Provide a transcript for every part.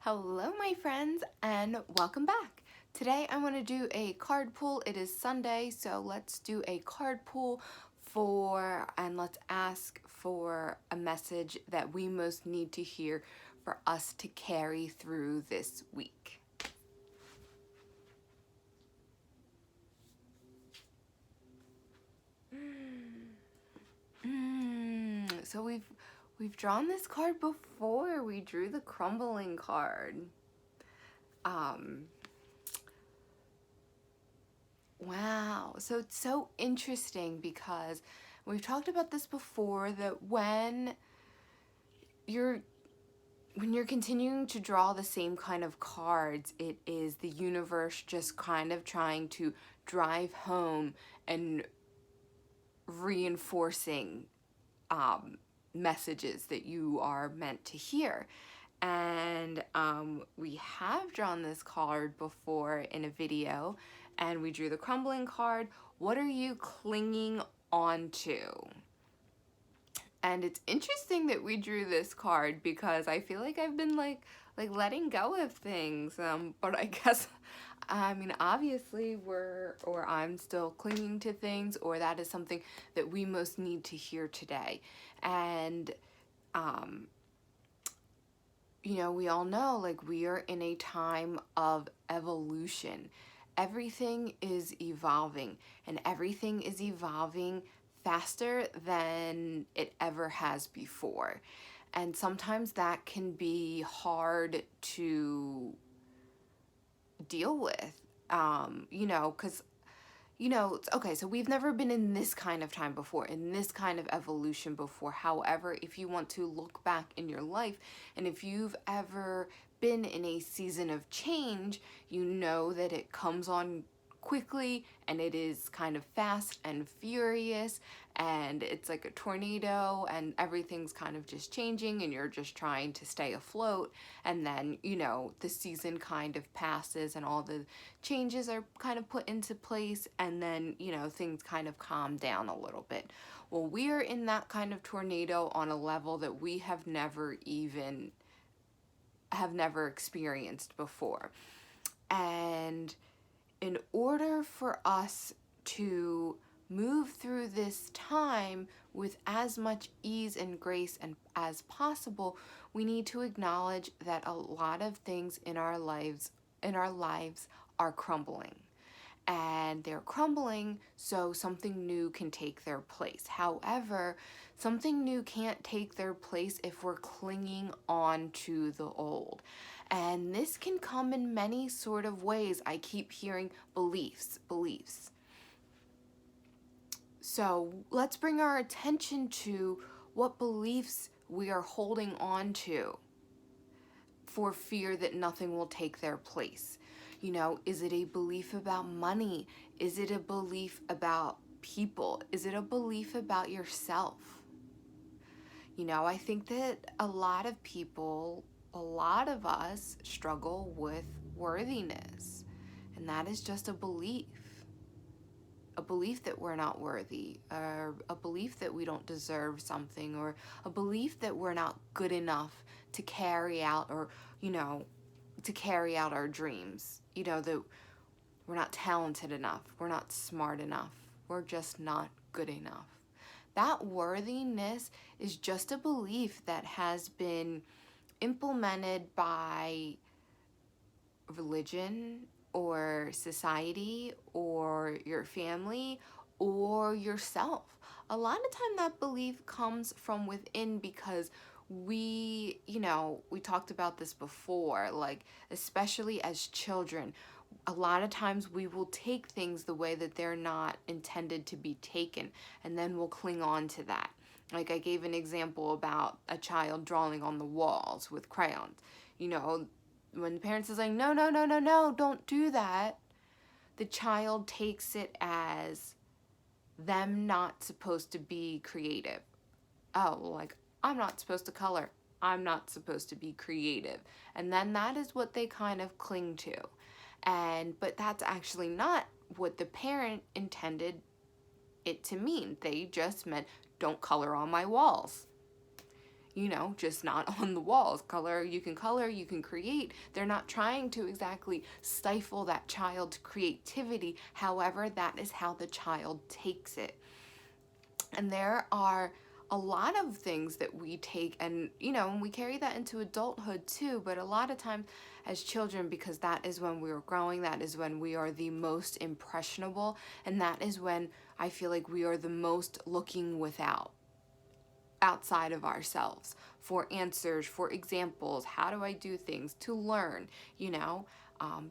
Hello my friends and welcome back. Today I want to do a card pull. It is Sunday, so let's do a card pull and let's ask for a message that we most need to hear for us to carry through this week. So we've drawn this card before. We drew the crumbling card. Wow. So it's so interesting because we've talked about this before, that when you're continuing to draw the same kind of cards, it is the universe just kind of trying to drive home and reinforcing messages that you are meant to hear. And we have drawn this card before in a video, and we drew the crumbling card. What are you clinging onto? And it's interesting that we drew this card because I feel like I've been like letting go of things, but I guess obviously I'm still clinging to things, or that is something that we most need to hear today. And we all know, like, we are in a time of evolution. Everything is evolving, and everything is evolving faster than it ever has before. And sometimes that can be hard to deal with, because okay, so we've never been in this kind of time before, in this kind of evolution before. However, if you want to look back in your life, and if you've ever been in a season of change, you know that it comes on quickly, and it is kind of fast and furious, and it's like a tornado, and everything's kind of just changing, and you're just trying to stay afloat. And then the season kind of passes, and all the changes are kind of put into place, and then things kind of calm down a little bit. Well, we are in that kind of tornado on a level that we have never experienced before. And in order for us to move through this time with as much ease and grace as possible, we need to acknowledge that a lot of things in our lives are crumbling. And they're crumbling so something new can take their place. However, something new can't take their place if we're clinging on to the old. And this can come in many sort of ways. I keep hearing beliefs. So let's bring our attention to what beliefs we are holding on to for fear that nothing will take their place. Is it a belief about money? Is it a belief about people? Is it a belief about yourself? I think that a lot of us struggle with worthiness, and that is just a belief that we're not worthy, or a belief that we don't deserve something, or a belief that we're not good enough to carry out, or to carry out our dreams, that we're not talented enough, we're not smart enough, we're just not good enough. That worthiness is just a belief that has been implemented by religion or society or your family or yourself. A lot of time that belief comes from within, because we talked about this before, like, especially as children, a lot of times we will take things the way that they're not intended to be taken, and then we'll cling on to that. Like, I gave an example about a child drawing on the walls with crayons. When the parents is like, no, don't do that, the child takes it as them not supposed to be creative. Oh, like, I'm not supposed to color, I'm not supposed to be creative. And then that is what they kind of cling to. But that's actually not what the parent intended it to mean. They just meant, don't color on my walls. just not on the walls. You can create. They're not trying to exactly stifle that child's creativity. However, that is how the child takes it. And there are a lot of things that we take, and we carry that into adulthood too, but a lot of times as children, because that is when we are growing, that is when we are the most impressionable, and that is when I feel like we are the most looking outside of ourselves for answers, for examples. How do I do things to learn,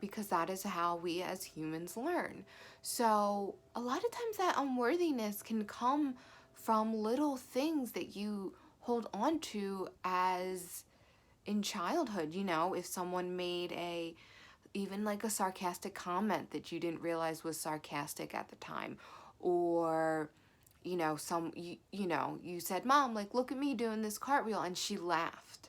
because that is how we as humans learn. So a lot of times that unworthiness can come from little things that you hold on to as in childhood. If someone made even like a sarcastic comment that you didn't realize was sarcastic at the time, or you said, "Mom, like, look at me doing this cartwheel," and she laughed.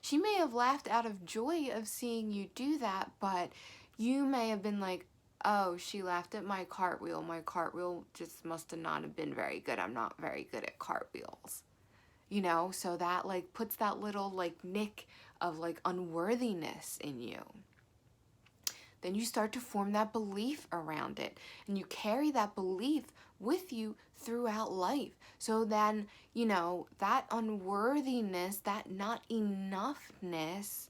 She may have laughed out of joy of seeing you do that, but you may have been like, "Oh, she laughed at my cartwheel. My cartwheel just must have not have been very good. I'm not very good at cartwheels." So that like puts that little like nick of like unworthiness in you. Then you start to form that belief around it, and you carry that belief with you throughout life. So then, that unworthiness, that not enoughness,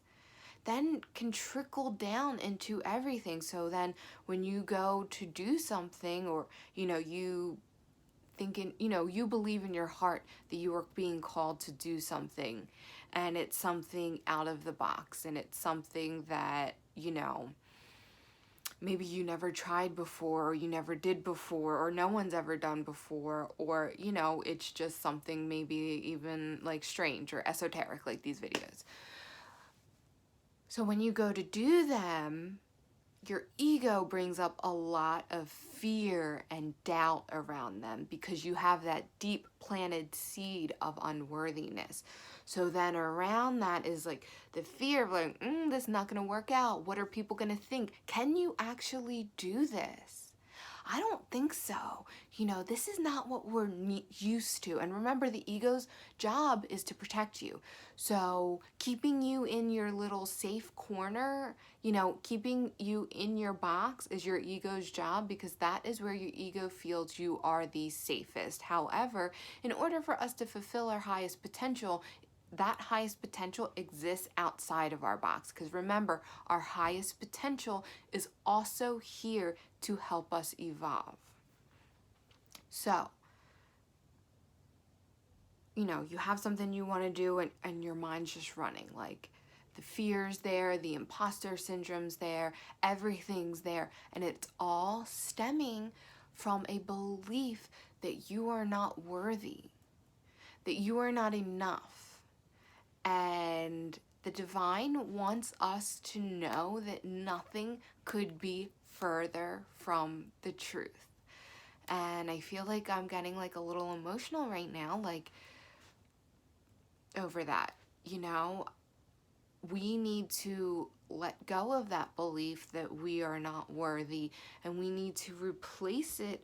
then can trickle down into everything. So then when you go to do something, or, you thinking, you believe in your heart that you are being called to do something, and it's something out of the box, and it's something that, maybe you never tried before, or you never did before, or no one's ever done before, or it's just something maybe even like strange or esoteric, like these videos. So when you go to do them, your ego brings up a lot of fear and doubt around them, because you have that deep planted seed of unworthiness. So then around that is like the fear of like, this is not going to work out. What are people going to think? Can you actually do this? I don't think so. This is not what we're used to. And remember, the ego's job is to protect you. So keeping you in your little safe corner, keeping you in your box is your ego's job, because that is where your ego feels you are the safest. However, in order for us to fulfill our highest potential, that highest potential exists outside of our box. Because remember, our highest potential is also here to help us evolve. So, you have something you want to do, and your mind's just running. Like, the fear's there, the imposter syndrome's there, everything's there. And it's all stemming from a belief that you are not worthy, that you are not enough. And the divine wants us to know that nothing could be further from the truth. And I feel like I'm getting like a little emotional right now, like over that. We need to let go of that belief that we are not worthy, and we need to replace it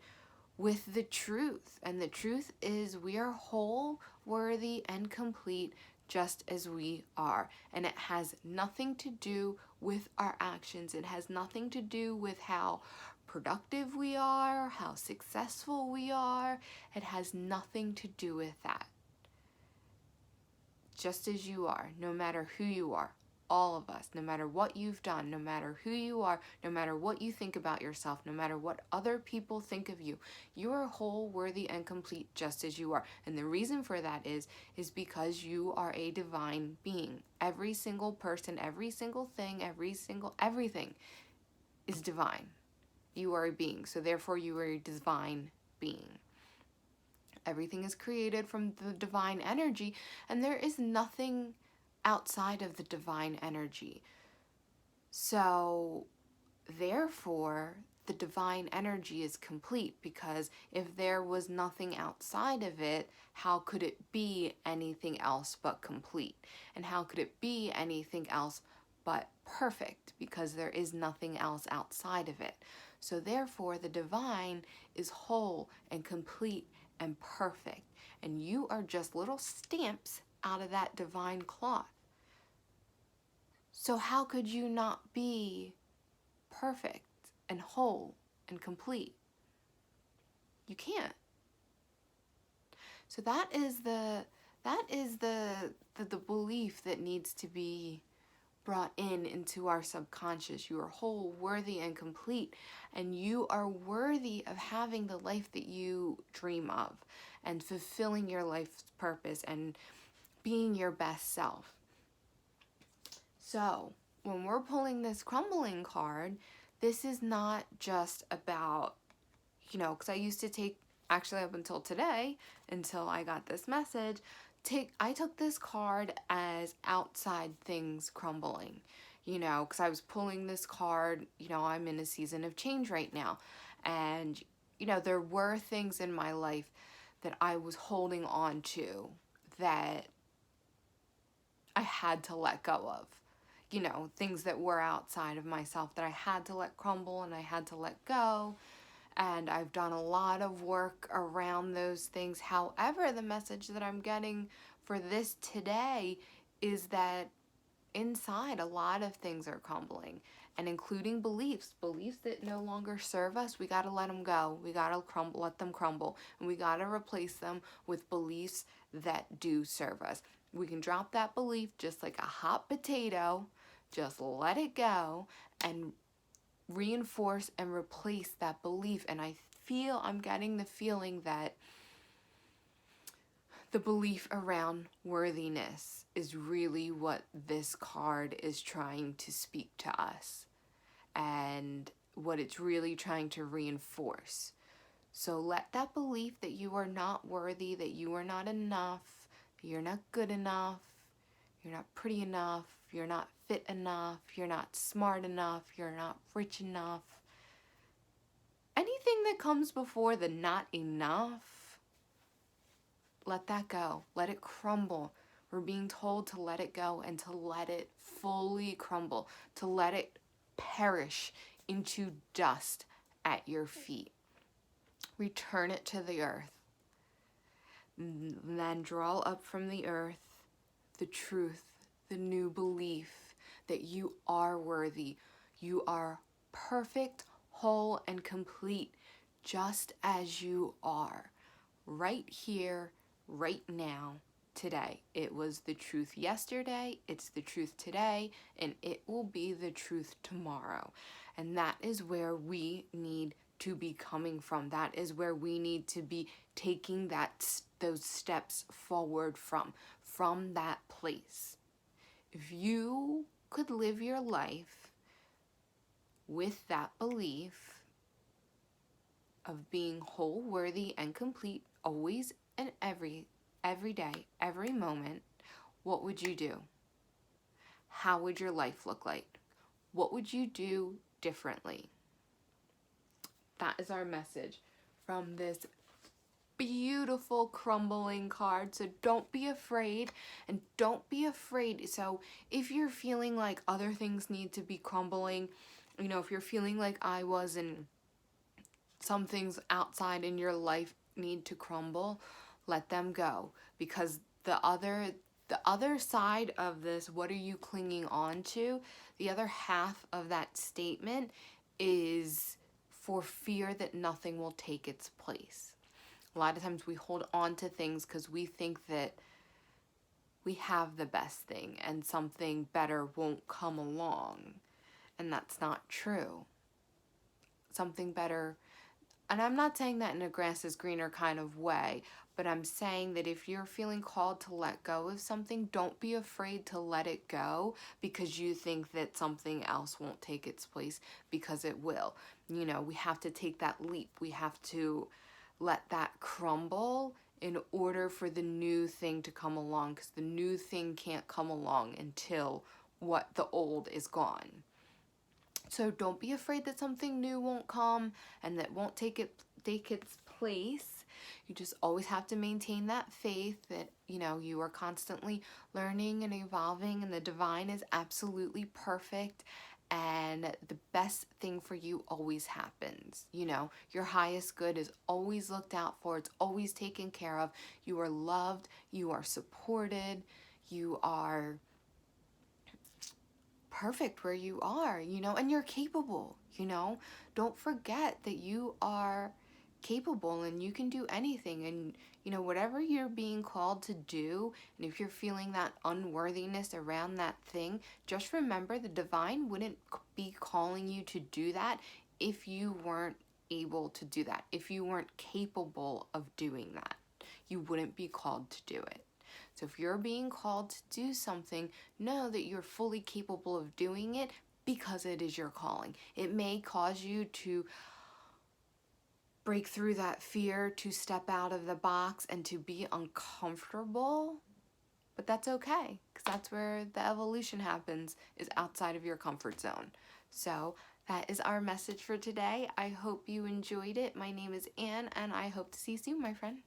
with the truth. And the truth is, we are whole, worthy, and complete just as we are. And it has nothing to do with our actions. It has nothing to do with how productive we are, how successful we are. It has nothing to do with that. Just as you are, no matter who you are, all of us, no matter what you've done, no matter who you are, no matter what you think about yourself, no matter what other people think of you, you are whole, worthy, and complete just as you are. And the reason for that is because you are a divine being. Every single person, every single thing, everything is divine. You are a being, so therefore you are a divine being. Everything is created from the divine energy, and there is nothing outside of the divine energy. So therefore, the divine energy is complete, because if there was nothing outside of it, how could it be anything else but complete? And how could it be anything else but perfect? Because there is nothing else outside of it. So therefore, the divine is whole and complete and perfect. And you are just little stamps out of that divine cloth. So how could you not be perfect and whole and complete? You can't. So that is the belief that needs to be brought into our subconscious. You are whole, worthy, and complete, and you are worthy of having the life that you dream of and fulfilling your life's purpose and being your best self. So when we're pulling this crumbling card, this is not just about, because I used to take, actually up until today, until I got this message, I took this card as outside things crumbling, because I was pulling this card, I'm in a season of change right now. And, there were things in my life that I was holding on to that I had to let go of. Things that were outside of myself that I had to let crumble and I had to let go. And I've done a lot of work around those things. However, the message that I'm getting for this today is that inside a lot of things are crumbling, and including beliefs that no longer serve us. We got to let them go. We got to let them crumble, and we got to replace them with beliefs that do serve us. We can drop that belief just like a hot potato, just let it go and reinforce and replace that belief. And I'm getting the feeling that the belief around worthiness is really what this card is trying to speak to us and what it's really trying to reinforce. So let that belief that you are not worthy, that you are not enough, you're not good enough, you're not pretty enough, you're not fit enough, you're not smart enough, you're not rich enough. Anything that comes before the not enough, let that go. Let it crumble. We're being told to let it go and to let it fully crumble, to let it perish into dust at your feet. Return it to the earth. Then draw up from the earth the truth, the new belief that you are worthy. You are perfect, whole, and complete, just as you are, right here, right now, today. It was the truth yesterday, it's the truth today, and it will be the truth tomorrow. And that is where we need to be coming from. That is where we need to be taking those steps forward from that place. If you could live your life with that belief of being whole, worthy, and complete, always and every day, every moment, what would you do? How would your life look like? What would you do differently? That is our message from this beautiful crumbling card. So don't be afraid, and don't be afraid. So if you're feeling like other things need to be crumbling, if you're feeling like I was, and some things outside in your life need to crumble, let them go. Because the other side of this, what are you clinging on to? The other half of that statement is for fear that nothing will take its place. A lot of times we hold on to things because we think that we have the best thing and something better won't come along. And that's not true. Something better, and I'm not saying that in a grass is greener kind of way, but I'm saying that if you're feeling called to let go of something, don't be afraid to let it go because you think that something else won't take its place, because it will. We have to take that leap. We have to let that crumble in order for the new thing to come along, because the new thing can't come along until what the old is gone. So don't be afraid that something new won't come and that won't take its place. You just always have to maintain that faith that, you are constantly learning and evolving, and the divine is absolutely perfect, and the best thing for you always happens. You know, your highest good is always looked out for, it's always taken care of. You are loved, you are supported, you are perfect where you are, you know, and you're capable, you know. Don't forget that you are capable and you can do anything. And, you know, whatever you're being called to do, and if you're feeling that unworthiness around that thing, just remember the divine wouldn't be calling you to do that if you weren't able to do that. If you weren't capable of doing that, you wouldn't be called to do it. So if you're being called to do something, know that you're fully capable of doing it because it is your calling. It may cause you to break through that fear, to step out of the box, and to be uncomfortable, but that's okay, because that's where the evolution happens, is outside of your comfort zone. So that is our message for today. I hope you enjoyed it. My name is Anne, and I hope to see you soon, my friend.